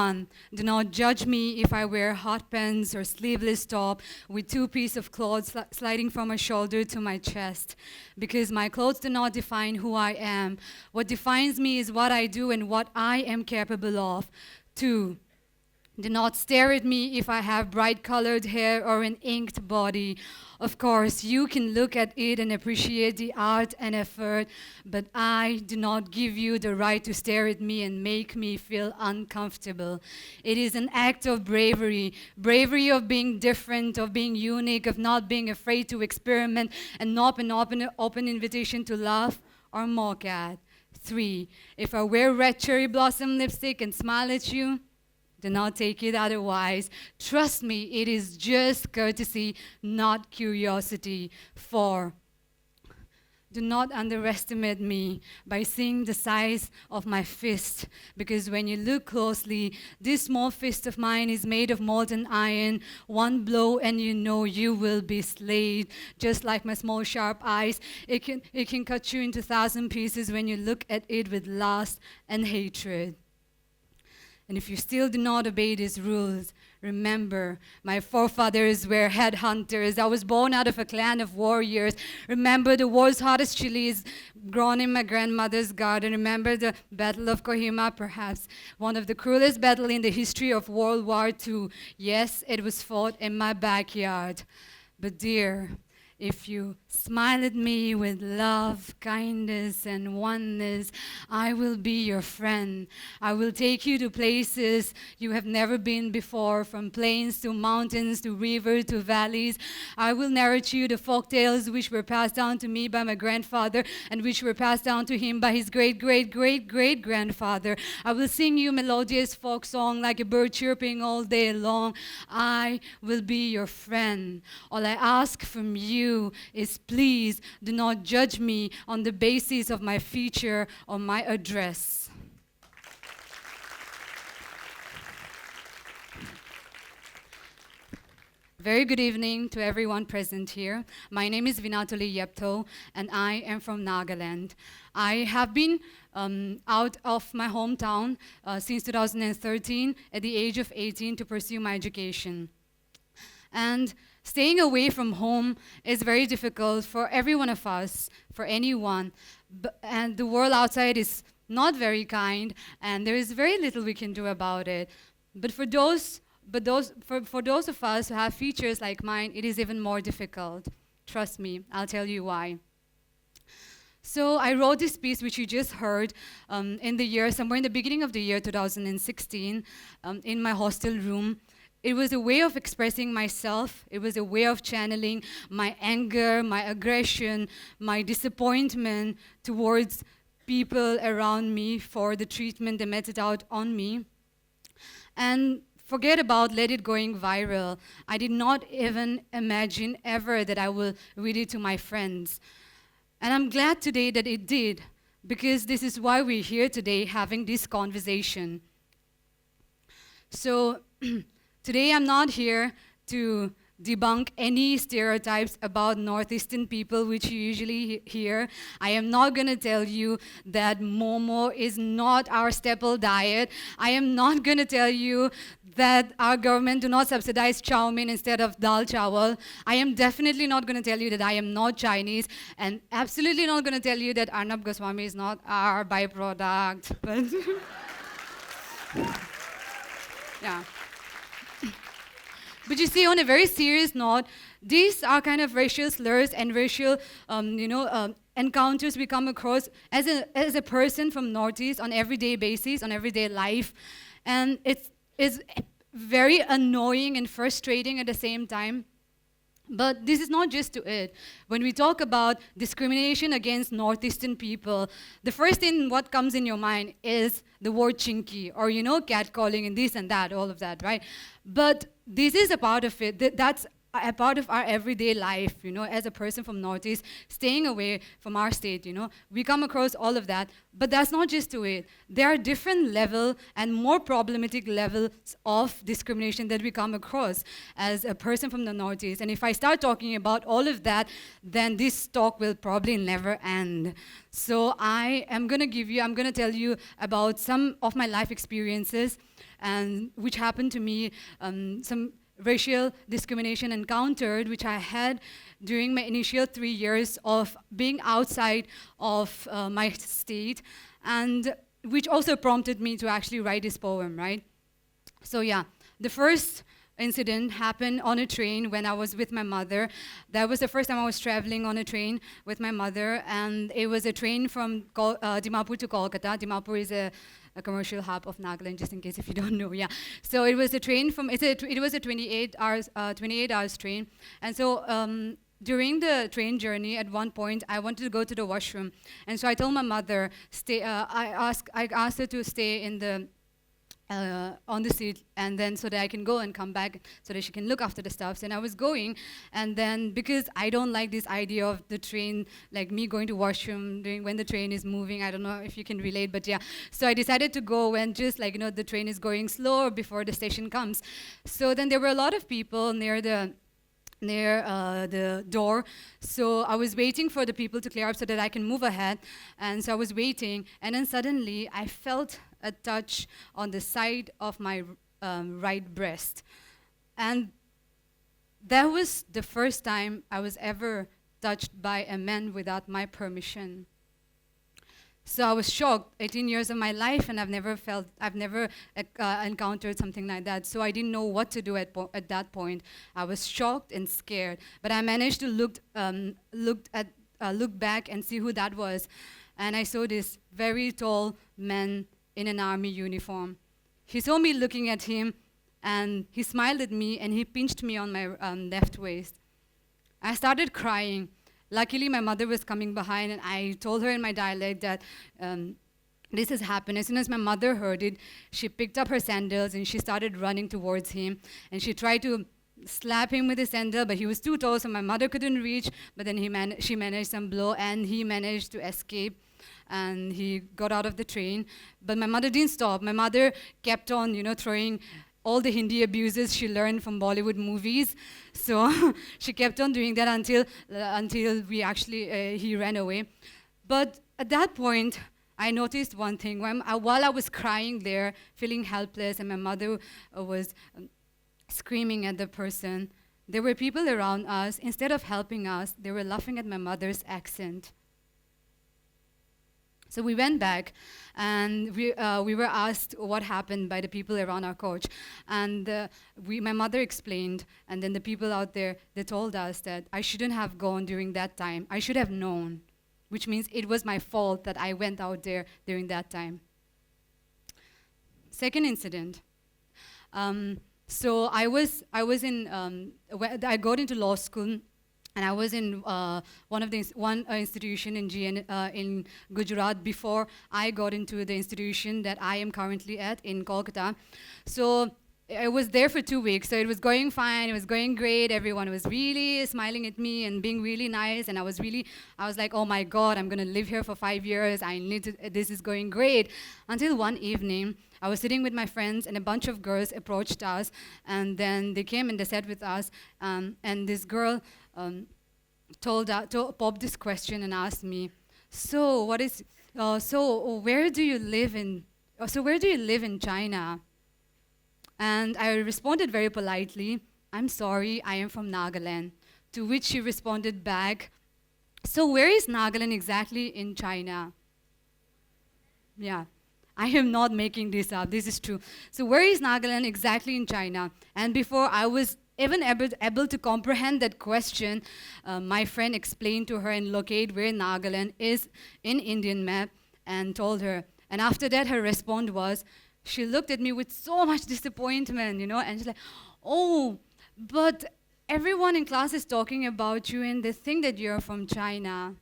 1, do not judge me if I wear hot pants or sleeveless top with 2 pieces of clothes sliding from my shoulder to my chest, because my clothes do not define who I am. What defines me is what I do and what I am capable of. 2, do not stare at me if I have bright colored hair or an inked body. Of course, you can look at it and appreciate the art and effort, but I do not give you the right to stare at me and make me feel uncomfortable. It is an act of bravery of being different, of being unique, of not being afraid to experiment, and not an open invitation to laugh or mock at. 3, if I wear red cherry blossom lipstick and smile at you, do not take it otherwise. Trust me, it is just courtesy, not curiosity. 4, do not underestimate me by seeing the size of my fist, because when you look closely, this small fist of mine is made of molten iron. One blow and you know you will be slayed. Just like my small sharp eyes, it can cut you into 1,000 pieces when you look at it with lust and hatred. And if you still do not obey these rules, remember, my forefathers were headhunters. I was born out of a clan of warriors. Remember the world's hottest chilies grown in my grandmother's garden. Remember the Battle of Kohima, perhaps one of the cruelest battles in the history of World War II. Yes, it was fought in my backyard. But dear, if you smile at me with love, kindness, and oneness, I will be your friend. I will take you to places you have never been before, from plains to mountains to rivers to valleys. I will narrate you the folk tales which were passed down to me by my grandfather and which were passed down to him by his great-great-great-great-grandfather. I will sing you melodious folk song like a bird chirping all day long. I will be your friend. All I ask from you is please do not judge me on the basis of my feature or my address. Very good evening to everyone present here. My name is Vinatoli Yeptho, and I am from Nagaland. I have been out of my hometown since 2013 at the age of 18 to pursue my education. And staying away from home is very difficult for every one of us, for anyone. And the world outside is not very kind, and there is very little we can do about it. But for those of us who have features like mine, it is even more difficult. Trust me, I'll tell you why. So I wrote this piece, which you just heard, somewhere in the beginning of the year 2016, in my hostel room. It was a way of expressing myself. It was a way of channeling my anger, my aggression, my disappointment towards people around me for the treatment they meted out on me. And forget about let it going viral. I did not even imagine ever that I will read it to my friends. And I'm glad today that it did, because this is why we're here today having this conversation. So, today I'm not here to debunk any stereotypes about Northeastern people which you usually hear. I am not going to tell you that momo is not our staple diet. I am not going to tell you that our government do not subsidize chow mein instead of dal chawal. I am definitely not going to tell you that I am not Chinese, and absolutely not going to tell you that Arnab Goswami is not our byproduct. But yeah. But you see, on a very serious note, these are kind of racial slurs and racial, encounters we come across as a person from Northeast on everyday basis, on everyday life, and it's very annoying and frustrating at the same time. But this is not just to it. When we talk about discrimination against Northeastern people, the first thing what comes in your mind is the word chinky, or catcalling and this and that, all of that, right? But this is a part of it. That's a part of our everyday life, as a person from Northeast, staying away from our state, we come across all of that. But that's not just to it. There are different level and more problematic levels of discrimination that we come across as a person from the Northeast. And if I start talking about all of that, then this talk will probably never end. So I'm going to tell you about some of my life experiences and which happened to me, some racial discrimination encountered, which I had during my initial 3 years of being outside of my state, and which also prompted me to actually write this poem, right? So yeah, the first incident happened on a train when I was with my mother. That was the first time I was traveling on a train with my mother, and it was a train from Dimapur to Kolkata. Dimapur is a commercial hub of Nagaland, just in case if you don't know, yeah. So it was a train from, it was a 28 hours train. And so during the train journey, at one point, I wanted to go to the washroom. And so I told my mother, I asked her to stay in the on the seat, and then so that I can go and come back so that she can look after the stuffs. And I was going, and then because I don't like this idea of the train, like me going to washroom during when the train is moving, I don't know if you can relate, but yeah. So I decided to go when just the train is going slow before the station comes. So then there were a lot of people near the door. So I was waiting for the people to clear up so that I can move ahead. And so I was waiting, and then suddenly I felt a touch on the side of my right breast. And that was the first time I was ever touched by a man without my permission. So I was shocked, 18 years of my life, and I've never encountered something like that. So I didn't know what to do at that point. I was shocked and scared, but I managed to look back and see who that was. And I saw this very tall man in an army uniform. He saw me looking at him, and he smiled at me, and he pinched me on my left waist. I started crying. Luckily, my mother was coming behind, and I told her in my dialect that this has happened. As soon as my mother heard it, she picked up her sandals, and she started running towards him, and she tried to slap him with his sandal, but he was too tall, so my mother couldn't reach, but then she managed some blow, and he managed to escape, and he got out of the train. But my mother didn't stop. My mother kept on, throwing all the Hindi abuses she learned from Bollywood movies. So she kept on doing that until he ran away. But at that point, I noticed one thing. While I was crying there, feeling helpless, and my mother was screaming at the person, there were people around us. Instead of helping us, they were laughing at my mother's accent. So we went back, and we were asked what happened by the people around our coach. And my mother explained, and then the people out there, they told us that I shouldn't have gone during that time. I should have known, which means it was my fault that I went out there during that time. Second incident. So I got into law school. And I was in one institution in Gujarat before I got into the institution that I am currently at in Kolkata. So I was there for 2 weeks. So it was going fine. It was going great. Everyone was really smiling at me and being really nice. And I was like, oh my God, I'm going to live here for 5 years. This is going great. Until one evening, I was sitting with my friends, and a bunch of girls approached us. And then they came and they sat with us. And this girl popped this question and asked me, where do you live in China? And I responded very politely, I'm sorry, I am from Nagaland. To which she responded back, so where is Nagaland exactly in China? Yeah, I am not making this up, this is true. So where is Nagaland exactly in China? And before I was even able to comprehend that question, my friend explained to her and located where Nagaland is in Indian map and told her. And after that, her response was, she looked at me with so much disappointment, and she's like, oh, but everyone in class is talking about you and they think that you're from China.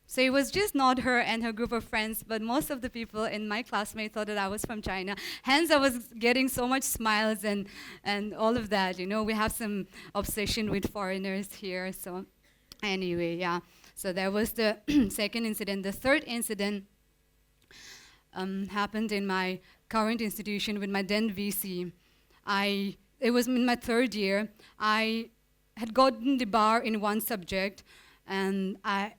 So it was just not her and her group of friends, but most of the people in my classmates thought that I was from China. Hence, I was getting so much smiles and all of that. You know, we have some obsession with foreigners here. So anyway, yeah. So that was the second incident. The third incident happened in my current institution with my then VC. It was in my third year. I had gotten the bar in one subject, and I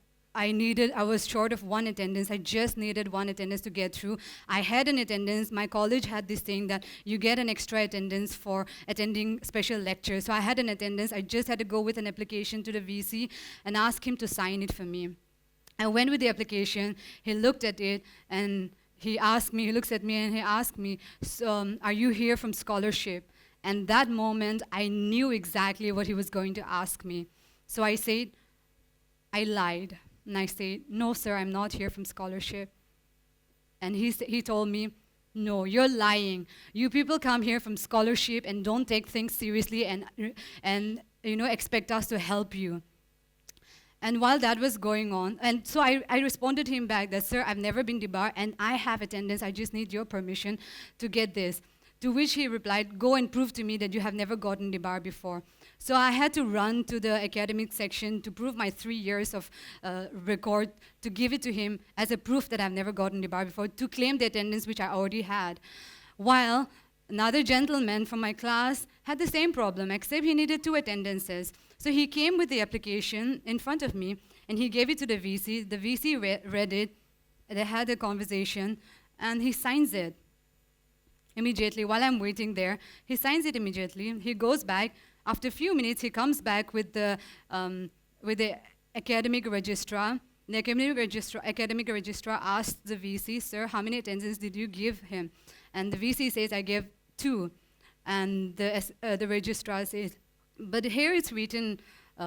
was short of one attendance. I just needed one attendance to get through. I had an attendance. My college had this thing that you get an extra attendance for attending special lectures. So I had an attendance. I just had to go with an application to the VC and ask him to sign it for me. I went with the application. He looked at it, and he looks at me and he asked me, so, are you here from scholarship? And that moment, I knew exactly what he was going to ask me. So I said, I lied. And I said, no, sir, I'm not here from scholarship. And he told me, no, you're lying. You people come here from scholarship and don't take things seriously and expect us to help you. And while that was going on, and so I responded to him back that, sir, I've never been debarred and I have attendance. I just need your permission to get this. To which he replied, go and prove to me that you have never gotten debarred before. So I had to run to the academic section to prove my 3 years of record, to give it to him as a proof that I've never gotten debarred before, to claim the attendance which I already had. While another gentleman from my class had the same problem, except he needed 2 attendances. So he came with the application in front of me, and he gave it to the VC. The VC read it, they had a conversation, and he signs it immediately. While I'm waiting there, he signs it immediately. He goes back. After a few minutes, he comes back with the academic registrar. The academic registrar asked the VC, sir, how many attendances did you give him? And the VC says, I gave 2. And the registrar says, but here it's written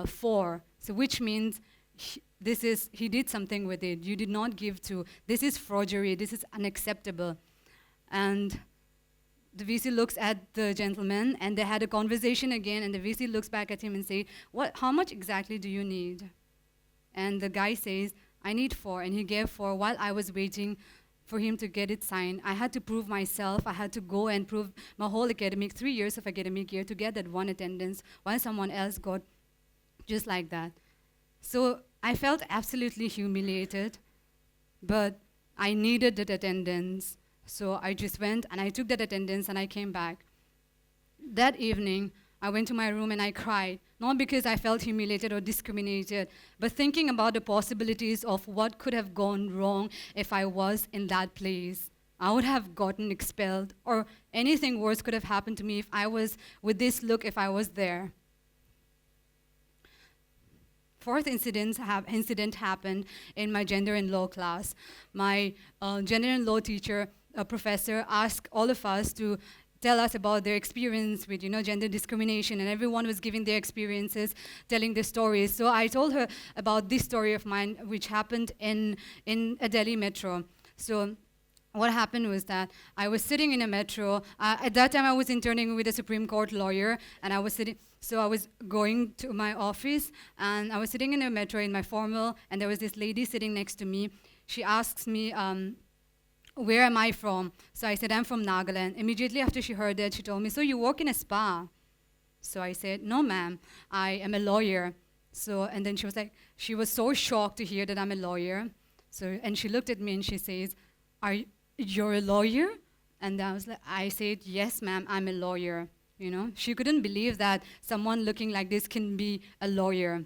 4, so which means he did something with it. You did not give 2. This is forgery. This is unacceptable. And the VC looks at the gentleman, and they had a conversation again, and the VC looks back at him and says, how much exactly do you need? And the guy says, I need 4, and he gave 4. While I was waiting for him to get it signed, I had to prove myself. I had to go and prove my whole 3 years of academic year to get that one attendance, while someone else got just like that. So I felt absolutely humiliated, but I needed that attendance. So I just went and I took that attendance and I came back. That evening, I went to my room and I cried, not because I felt humiliated or discriminated, but thinking about the possibilities of what could have gone wrong if I was in that place. I would have gotten expelled, or anything worse could have happened to me if I was with this look, if I was there. Fourth incident happened in my gender and law class. My gender and law teacher, a professor, asked all of us to tell us about their experience with gender discrimination, and everyone was giving their experiences, telling their stories. So I told her about this story of mine, which happened in a Delhi metro. So what happened was that I was sitting in a metro. At that time, I was interning with a Supreme Court lawyer, and I was going to my office, and I was sitting in a metro in my formal, and there was this lady sitting next to me. She asks me, where am I from? So I said, I'm from Nagaland. Immediately after she heard that, she told me, so you work in a spa? So I said, no, ma'am, I am a lawyer. So, and then she was so shocked to hear that I'm a lawyer. So, and she looked at me and she says, you're a lawyer? And I said, yes, ma'am, I'm a lawyer. She couldn't believe that someone looking like this can be a lawyer.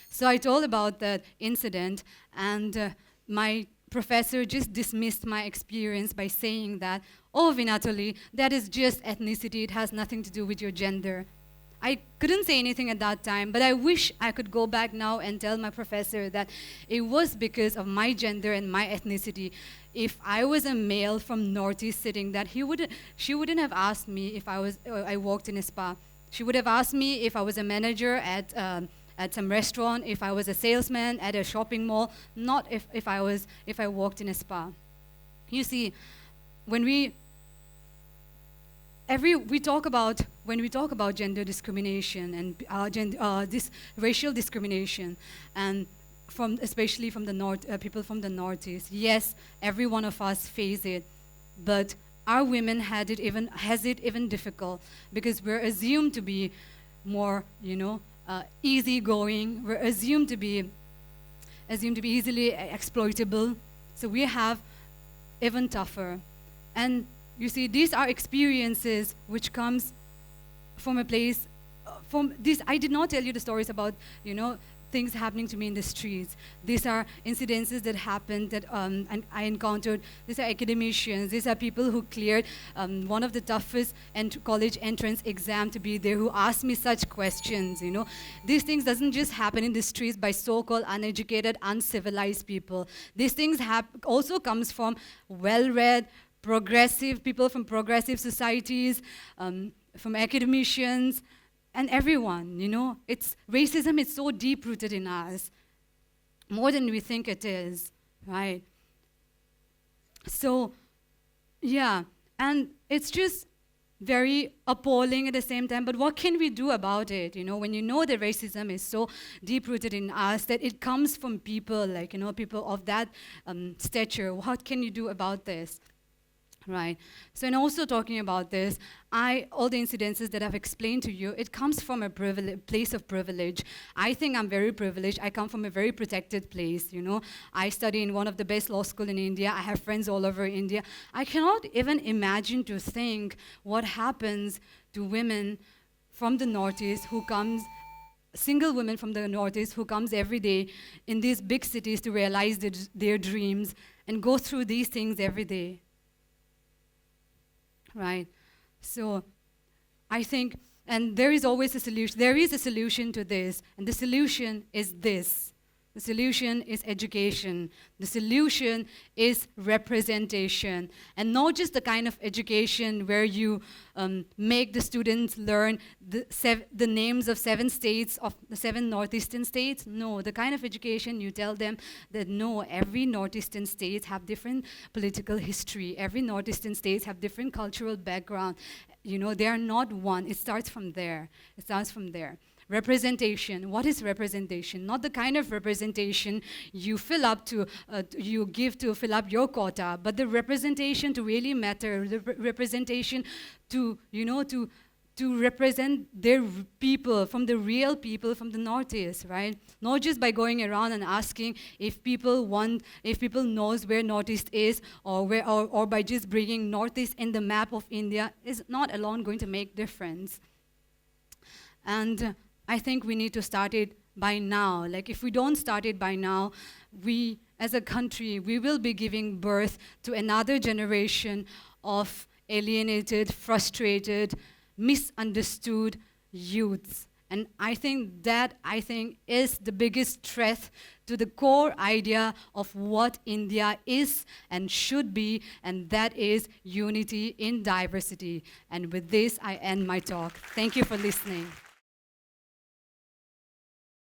So I told about that incident, and my professor just dismissed my experience by saying that, oh, Vinatoli, that is just ethnicity. It has nothing to do with your gender. I couldn't say anything at that time, but I wish I could go back now and tell my professor that it was because of my gender and my ethnicity. If I was a male from Northeast sitting, that she wouldn't have asked me if I worked in a spa. She would have asked me if I was a manager at some restaurant, if I was a salesman at a shopping mall, not if I worked in a spa. You see, when we talk about gender discrimination and this racial discrimination, and especially from the north, people from the Northeast. Yes, every one of us face it, but our women has it even difficult because we're assumed to be more, easygoing. We're assumed to be easily exploitable. So we have even tougher. And you see, these are experiences which comes from a place, from this. I did not tell you the stories about, things happening to me in the streets. These are incidences that happened that and I encountered. These are academicians. These are people who cleared one of the toughest college entrance exam to be there, who asked me such questions. These things doesn't just happen in the streets by so-called uneducated, uncivilized people. These things also comes from well-read, progressive people from progressive societies, from academicians, and everyone. Racism is so deep-rooted in us, more than we think it is, right? So, yeah, and it's just very appalling at the same time, but what can we do about it? When that racism is so deep-rooted in us, that it comes from people, people of that stature, what can you do about this? Right. So, and also talking about this, all the incidences that I've explained to you, it comes from a place of privilege. I think I'm very privileged. I come from a very protected place, I study in one of the best law schools in India. I have friends all over India. I cannot even imagine to think what happens to women from the Northeast single women from the Northeast who comes every day in these big cities to realize their dreams and go through these things every day. Right. So I think, and there is always a solution. There is a solution to this, and the solution is this. The solution is education. The solution is representation. And not just the kind of education where you make the students learn the names of 7 states, of the 7 northeastern states. No, the kind of education you tell them that no, every northeastern state have different political history. Every northeastern states have different cultural background. They are not one. It starts from there. Representation. What is representation? Not the kind of representation you you give to fill up your quota, but the representation to really matter. The representation to represent their people, from the real people from the Northeast, right? Not just by going around and asking if people knows where Northeast is, or by just bringing Northeast in the map of India is not alone going to make difference. And I think we need to start it by now. If we don't start it by now, we, as a country, we will be giving birth to another generation of alienated, frustrated, misunderstood youths. And I think that is the biggest threat to the core idea of what India is and should be, and that is unity in diversity. And with this, I end my talk. Thank you for listening.